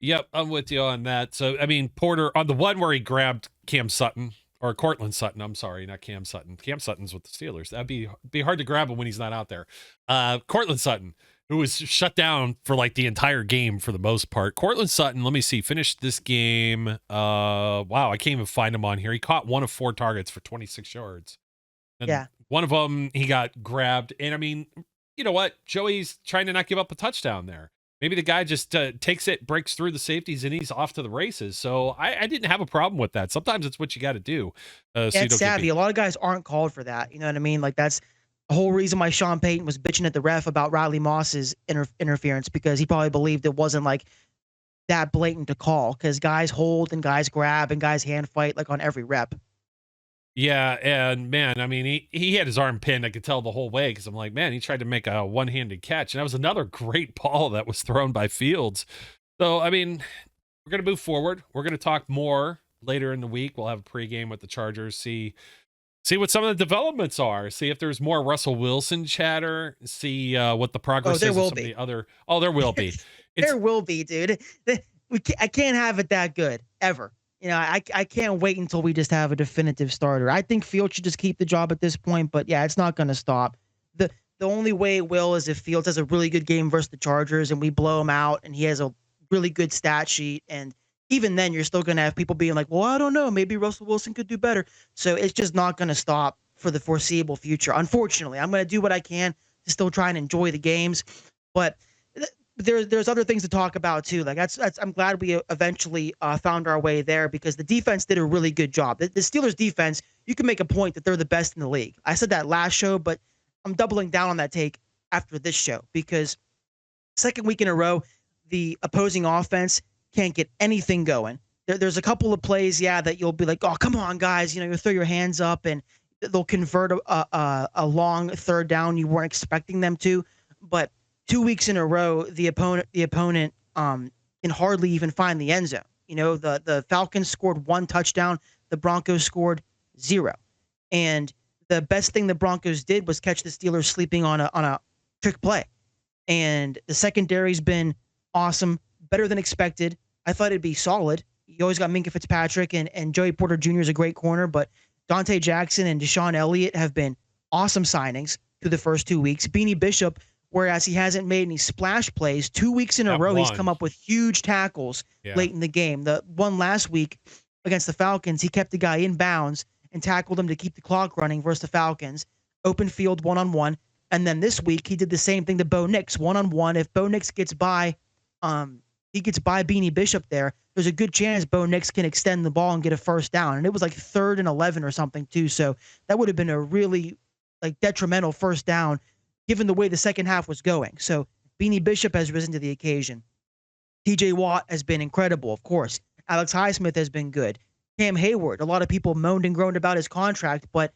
Yep, I'm with you on that. So, I mean, Porter, on the one where he grabbed Cam Sutton, or Cortland Sutton, I'm sorry, not Cam Sutton. Cam Sutton's with the Steelers. That'd be hard to grab him when he's not out there. Cortland Sutton, who was shut down for like the entire game for the most part. Cortland Sutton, let me see, finished this game. Wow, I can't even find him on here. He caught 1 of 4 targets for 26 yards. And Yeah. one of them, he got grabbed. And I mean, you know what? Joey's trying to not give up a touchdown there. Maybe the guy just takes it, breaks through the safeties, and he's off to the races. So I didn't have a problem with that. Sometimes it's what you got to do. So Yeah, you it's don't get savvy. beat. A lot of guys aren't called for that. You know what I mean? Like that's the whole reason why Sean Payton was bitching at the ref about Riley Moss's interference, because he probably believed it wasn't like that blatant to call, because guys hold and guys grab and guys hand fight like on every rep. Yeah, and man, I mean, he had his arm pinned. I could tell the whole way because I'm like, man, he tried to make a one-handed catch, and that was another great ball that was thrown by Fields. So, I mean, we're gonna move forward. We're gonna talk more later in the week. We'll have a pregame with the Chargers. See what some of the developments are. See if there's more Russell Wilson chatter. See what the progress there is will of some be. of the other. Oh, there will be. There will be, dude. I can't have it that good ever. You know, I can't wait until we just have a definitive starter. I think Fields should just keep the job at this point, but yeah, it's not going to stop. The only way it will is if Fields has a really good game versus the Chargers and we blow him out and he has a really good stat sheet, and even then you're still going to have people being like, well, I don't know, maybe Russell Wilson could do better. So it's just not going to stop for the foreseeable future. Unfortunately, I'm going to do what I can to still try and enjoy the games, but there's other things to talk about too. Like that's I'm glad we eventually found our way there, because the defense did a really good job. The Steelers defense, you can make a point that they're the best in the league. I said that last show, but I'm doubling down on that take after this show, because second week in a row, the opposing offense can't get anything going. There's a couple of plays, yeah, that you'll be like, oh, come on, guys, you know, you'll throw your hands up and they'll convert a long third down you weren't expecting them to. But 2 weeks in a row, the opponent can hardly even find the end zone. You know, the Falcons scored 1 touchdown, the Broncos scored 0. And the best thing the Broncos did was catch the Steelers sleeping on a trick play. And the secondary's been awesome, better than expected. I thought it'd be solid. You always got Minka Fitzpatrick, and Joey Porter Jr. is a great corner, but Dante Jackson and Deshaun Elliott have been awesome signings through the first 2 weeks. Beanie Bishop, whereas he hasn't made any splash plays, 2 weeks in a row, he's come up with huge tackles late in the game. The one last week against the Falcons, he kept the guy in bounds and tackled him to keep the clock running versus the Falcons. Open field one-on-one. And then this week, he did the same thing to Bo Nix, one-on-one. If Bo Nix gets by, he gets by Beanie Bishop there, there's a good chance Bo Nix can extend the ball and get a first down. And it was like 3rd and 11 or something too. So that would have been a really like detrimental first down given the way the second half was going. So Beanie Bishop has risen to the occasion. TJ Watt has been incredible, of course. Alex Highsmith has been good. Cam Hayward, a lot of people moaned and groaned about his contract, but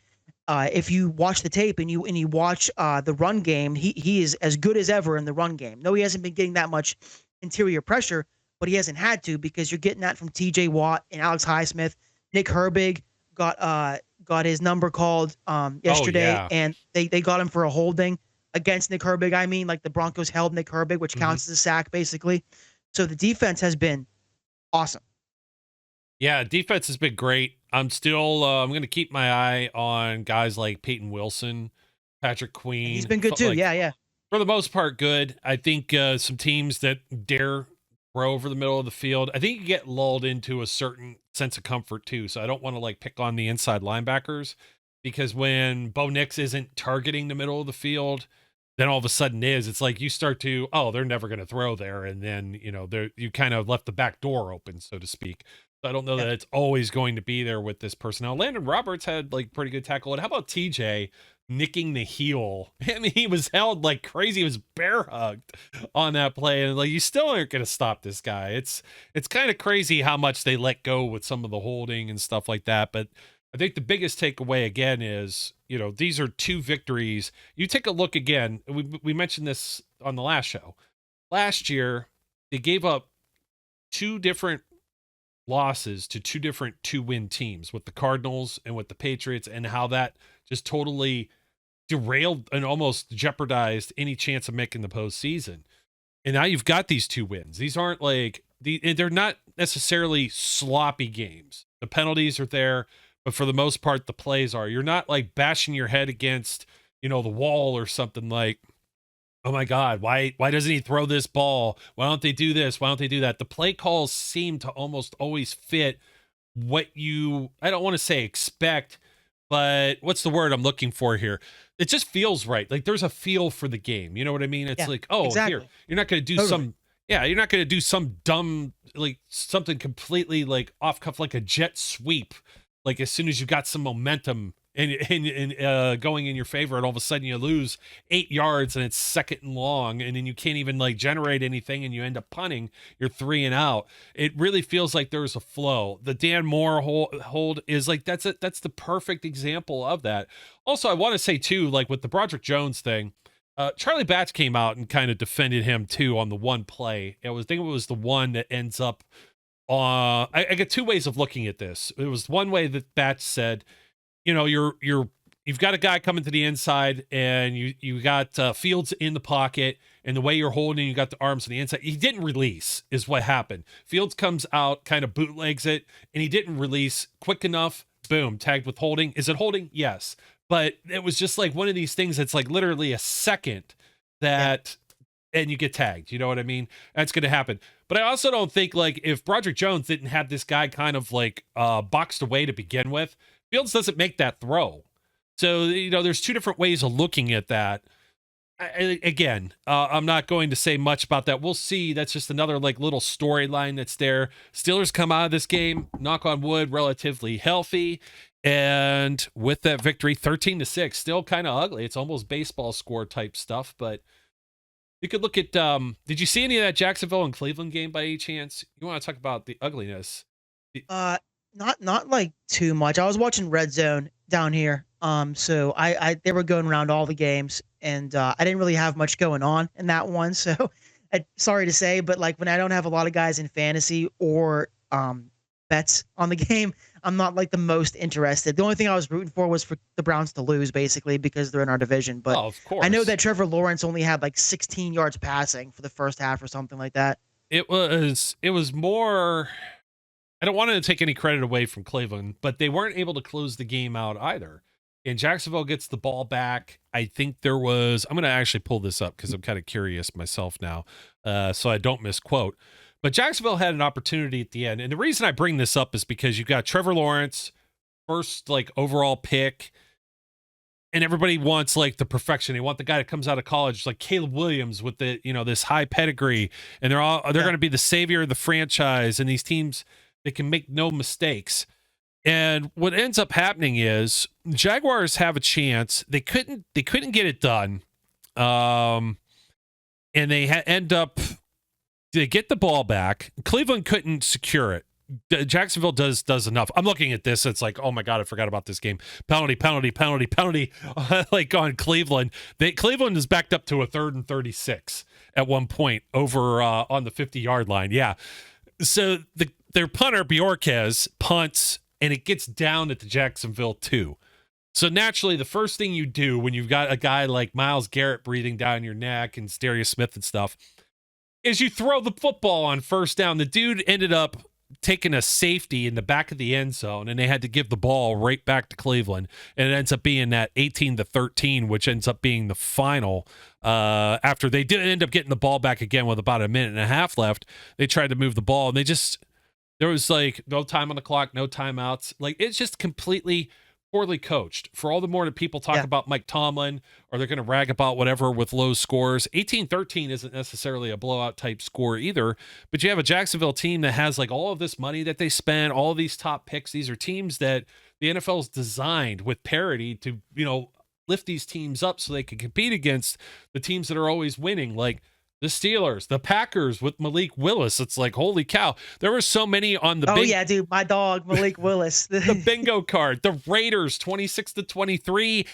if you watch the tape and you watch the run game, he is as good as ever in the run game. No, he hasn't been getting that much interior pressure, but he hasn't had to because you're getting that from TJ Watt and Alex Highsmith. Nick Herbig got his number called yesterday, yeah. and they got him for a holding against Nick Herbig. I mean, like the Broncos held Nick Herbig, which counts as a sack basically. So the defense has been awesome. Yeah, defense has been great. I'm still I'm going to keep my eye on guys like Peyton Wilson, Patrick Queen. And he's been good too. Like, yeah. For the most part, good. I think some teams that dare throw over the middle of the field, I think you get lulled into a certain sense of comfort too. So I don't want to like pick on the inside linebackers, because when Bo Nix isn't targeting the middle of the field, then all of a sudden it's like you start to, oh, they're never going to throw there. And then, you kind of left the back door open, so to speak. So I don't know that it's always going to be there with this personnel. Landon Roberts had like pretty good tackle. And how about TJ nicking the heel? I mean, he was held like crazy. He was bear hugged on that play. And like, you still aren't going to stop this guy. It's kind of crazy how much they let go with some of the holding and stuff like that. But I think the biggest takeaway again is, these are 2 victories. You take a look again. We mentioned this on the last show. Last year, they gave up 2 different losses to 2 different 2-win teams with the Cardinals and with the Patriots, and how that just totally derailed and almost jeopardized any chance of making the postseason. And now you've got these 2 wins. These aren't like they're not necessarily sloppy games. The penalties are there, but for the most part, the plays are. You're not like bashing your head against, the wall or something like, oh my God, why doesn't he throw this ball? Why don't they do this? Why don't they do that? The play calls seem to almost always fit what you, I don't want to say expect, but what's the word I'm looking for here? It just feels right. Like there's a feel for the game. You know what I mean? It's like, oh, exactly. Here, you're not going to do you're not going to do some dumb, like something completely like off cuff, like a jet sweep. Like as soon as you got some momentum and going in your favor, and all of a sudden you lose 8 yards and it's 2nd and long, and then you can't even like generate anything, and you end up punting. You're 3 and out. It really feels like there's a flow. The Dan Moore hold is like that's the perfect example of that. Also, I want to say too, like with the Broderick Jones thing, Charlie Batch came out and kind of defended him too on the one play. I think it was the one that ends up. I get 2 ways of looking at this. It was one way that Batch said, you've got a guy coming to the inside, and you got Fields in the pocket, and the way you're holding, you got the arms on the inside. He didn't release, is what happened. Fields comes out, kind of bootlegs it, and he didn't release quick enough. Boom, tagged with holding. Is it holding? Yes, but it was just like one of these things that's like literally a second that. And you get tagged. You know what I mean? That's going to happen. But I also don't think like if Broderick Jones didn't have this guy kind of like boxed away to begin with, Fields doesn't make that throw. So, there's 2 different ways of looking at that. I'm not going to say much about that. We'll see. That's just another like little storyline that's there. Steelers come out of this game, knock on wood, relatively healthy. And with that victory, 13-6, still kind of ugly. It's almost baseball score type stuff, but you could look at, did you see any of that Jacksonville and Cleveland game by any chance? You want to talk about the ugliness? Not like too much. I was watching Red Zone down here. So they were going around all the games, and I didn't really have much going on in that one. So sorry to say, but like when I don't have a lot of guys in fantasy or bets on the game, I'm not like the most interested. The only thing I was rooting for was for the Browns to lose, basically, because they're in our division. But of course. I know that Trevor Lawrence only had like 16 yards passing for the first half or something like that. It was more. I don't want to take any credit away from Cleveland, but they weren't able to close the game out either. And Jacksonville gets the ball back. I think I'm going to actually pull this up because I'm kind of curious myself now, so I don't misquote. But Jacksonville had an opportunity at the end. And the reason I bring this up is because you've got Trevor Lawrence, first like overall pick, and everybody wants like the perfection. They want the guy that comes out of college, like Caleb Williams with the, this high pedigree, and they're going to be the savior of the franchise. And these teams, they can make no mistakes. And what ends up happening is Jaguars have a chance. They couldn't get it done. And they end up, they get the ball back. Cleveland couldn't secure it. Jacksonville does enough. I'm looking at this. It's like, oh my God, I forgot about this game. Penalty, like on Cleveland. Cleveland is backed up to a 3rd and 36 at one point over on the 50-yard line. Yeah. So their punter, Bjorquez, punts, and it gets down at the Jacksonville 2. So naturally, the first thing you do when you've got a guy like Myles Garrett breathing down your neck and Darius Smith and stuff is you throw the football on first down. The dude ended up taking a safety in the back of the end zone, and they had to give the ball right back to Cleveland, and it ends up being that 18-13, which ends up being the final. After they did end up getting the ball back again with about a minute and a half left, they tried to move the ball, and there was like no time on the clock, no timeouts. Like, it's just completely poorly coached. For all the more that people talk about Mike Tomlin, or they're going to rag about whatever with low scores, 18-13 isn't necessarily a blowout type score either, but you have a Jacksonville team that has like all of this money that they spend, all of these top picks. These are teams that the NFL's designed with parity to, lift these teams up so they can compete against the teams that are always winning, like the Steelers, the Packers with Malik Willis. It's like, holy cow. There were so many on the yeah, dude, my dog, Malik Willis. The bingo card. The Raiders, 26-23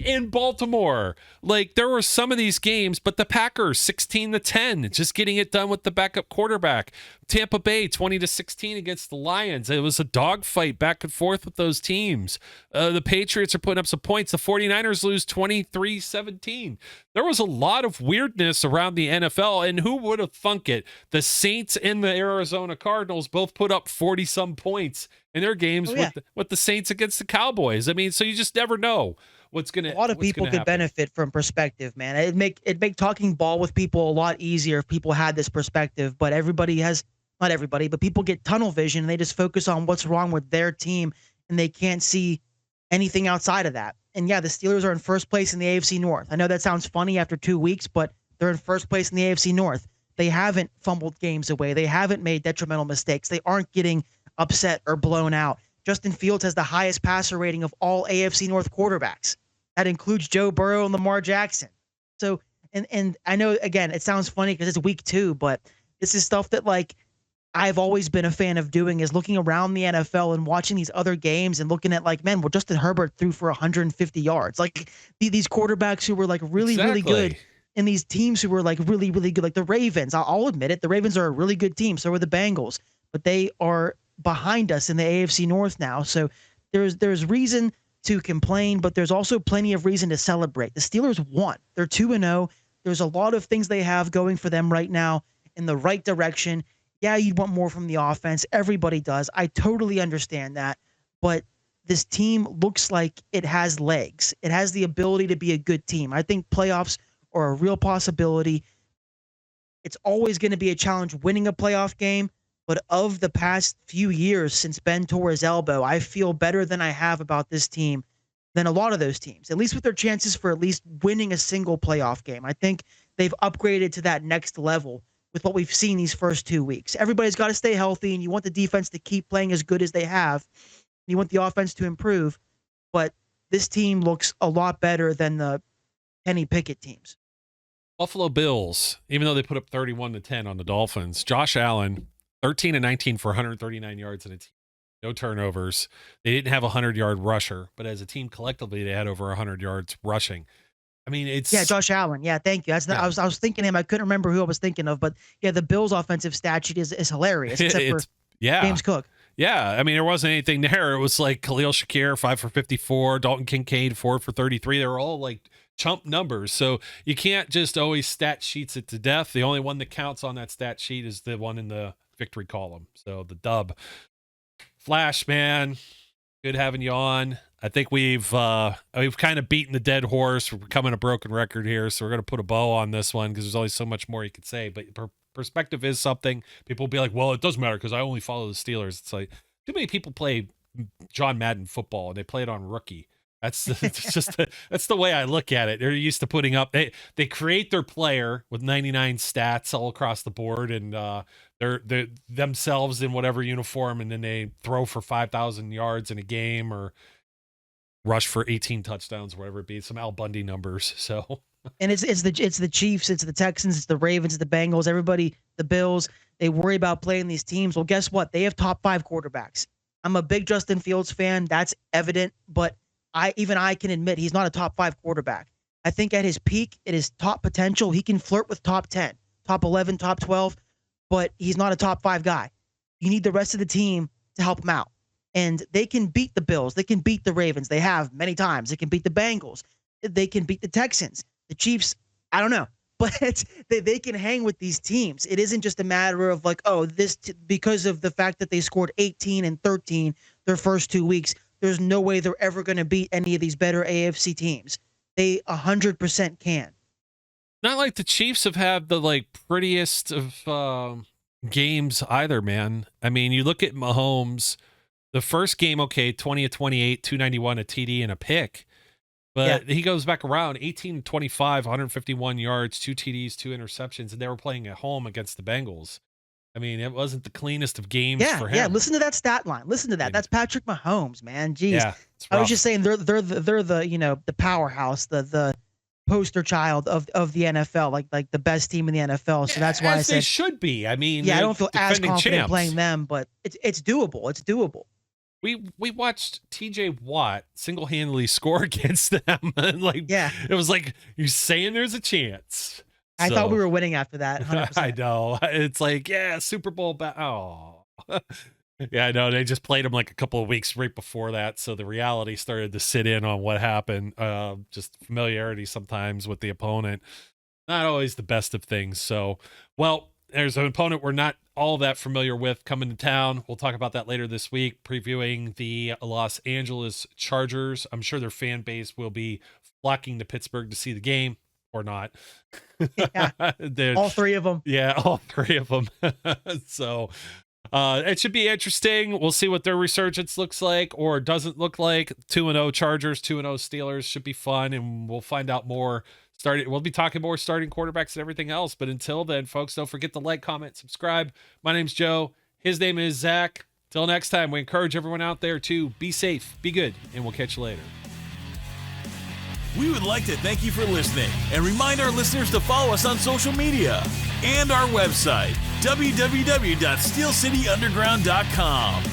in Baltimore. Like, there were some of these games, but the Packers, 16-10, just getting it done with the backup quarterback. Tampa Bay, 20-16 against the Lions. It was a dogfight back and forth with those teams. The Patriots are putting up some points. The 49ers lose 23-17. There was a lot of weirdness around the NFL, and who would have thunk it? The Saints and the Arizona Cardinals both put up 40-some points in their games with the Saints against the Cowboys. I mean, so you just never know what's going to. A lot of people could benefit from perspective, man. It'd make talking ball with people a lot easier if people had this perspective. But not everybody, but people get tunnel vision and they just focus on what's wrong with their team, and they can't see anything outside of that. And yeah, the Steelers are in first place in the AFC North. I know that sounds funny after 2 weeks, but they're in first place in the AFC North. They haven't fumbled games away. They haven't made detrimental mistakes. They aren't getting upset or blown out. Justin Fields has the highest passer rating of all AFC North quarterbacks. That includes Joe Burrow and Lamar Jackson. So, and I know, again, it sounds funny because it's week 2, but this is stuff that, like, I've always been a fan of doing, is looking around the NFL and watching these other games and looking at, like, man, well, Justin Herbert threw for 150 yards. Like, these quarterbacks who were, like, really good, and these teams who were, like, really, really good, like the Ravens. I'll admit it. The Ravens are a really good team. So are the Bengals. But they are behind us in the AFC North now. So there's reason to complain, but there's also plenty of reason to celebrate. The Steelers won. They're 2-0. There's a lot of things they have going for them right now in the right direction. Yeah, you'd want more from the offense. Everybody does. I totally understand that. But this team looks like it has legs. It has the ability to be a good team. I think playoffs are a real possibility. It's always going to be a challenge winning a playoff game. But of the past few years since Ben tore his elbow, I feel better than I have about this team than a lot of those teams, at least with their chances for at least winning a single playoff game. I think they've upgraded to that next level with what we've seen these first 2 weeks. Everybody's got to stay healthy, and you want the defense to keep playing as good as they have. You want the offense to improve, but this team looks a lot better than the Kenny Pickett teams. Buffalo Bills, even though they put up 31-10 on the Dolphins, Josh Allen, 13-19 for 139 yards and a team. No turnovers. They didn't have a 100-yard rusher, but as a team collectively, they had over 100 yards rushing. I mean, it's Josh Allen. Yeah, thank you. I was thinking him. I couldn't remember who I was thinking of, but yeah, the Bills' offensive stat sheet is hilarious, except for James Cook. Yeah, I mean, there wasn't anything there. It was like Khalil Shakir, 5 for 54, Dalton Kincaid, 4 for 33. They were all like chump numbers. So you can't just always stat sheets it to death. The only one that counts on that stat sheet is the one in the victory column. So the dub. Flash, man, good having you on. I think we've kind of beaten the dead horse. We're becoming a broken record here, so we're going to put a bow on this one because there's always so much more you could say. But perspective is something. People will be like, well, it doesn't matter because I only follow the Steelers. It's like, too many people play John Madden football, and they play it on rookie. That's the way I look at it. They're used to putting up, they create their player with 99 stats all across the board, and they're themselves in whatever uniform, and then they throw for 5,000 yards in a game or rush for 18 touchdowns, whatever it be, some Al Bundy numbers. So, and it's the Chiefs, it's the Texans, it's the Ravens, it's the Bengals, everybody, the Bills. They worry about playing these teams. Well, guess what? They have top 5 quarterbacks. I'm a big Justin Fields fan. That's evident, but I can admit he's not a top 5 quarterback. I think at his peak, at his top potential, he can flirt with top 10, top 11, top 12, but he's not a top 5 guy. You need the rest of the team to help him out. And they can beat the Bills. They can beat the Ravens. They have many times. They can beat the Bengals. They can beat the Texans. The Chiefs, I don't know. But they can hang with these teams. It isn't just a matter of like, oh, because of the fact that they scored 18 and 13 their first 2 weeks, there's no way they're ever going to beat any of these better AFC teams. They 100% can. Not like the Chiefs have had the like prettiest of games either, man. I mean, you look at Mahomes, the first game, okay, 20 of 28, 291, a TD and a pick. But he goes back around 18-25, 151 yards, 2 TDs, 2 interceptions, and they were playing at home against the Bengals. I mean, it wasn't the cleanest of games for him. Yeah, listen to that stat line. Listen to that. That's Patrick Mahomes, man. Jeez. Yeah, I was just saying they're the the powerhouse, the poster child of the NFL, like the best team in the NFL. So that's why I said they should be. I mean, I don't feel as confident playing them, but it's doable. It's doable. We watched TJ Watt single-handedly score against them. And it was like, you're saying there's a chance. I thought we were winning after that. 100%. I know. It's like, Super Bowl. Yeah, I know. They just played him like a couple of weeks right before that. So the reality started to sit in on what happened. Just familiarity sometimes with the opponent. Not always the best of things. So, well, there's an opponent we're not all that familiar with coming to town. We'll talk about that later this week, previewing the Los Angeles Chargers. I'm sure their fan base will be flocking to Pittsburgh to see the game or not. Yeah, all 3 of them. Yeah, all 3 of them. So it should be interesting. We'll see what their resurgence looks like or doesn't look like. 2-0 Chargers, 2-0 Steelers should be fun, and we'll find out more. We'll be talking more starting quarterbacks and everything else. But until then, folks, don't forget to like, comment, subscribe. My name's Joe. His name is Zach. Till next time, we encourage everyone out there to be safe, be good, and we'll catch you later. We would like to thank you for listening and remind our listeners to follow us on social media and our website, www.steelcityunderground.com.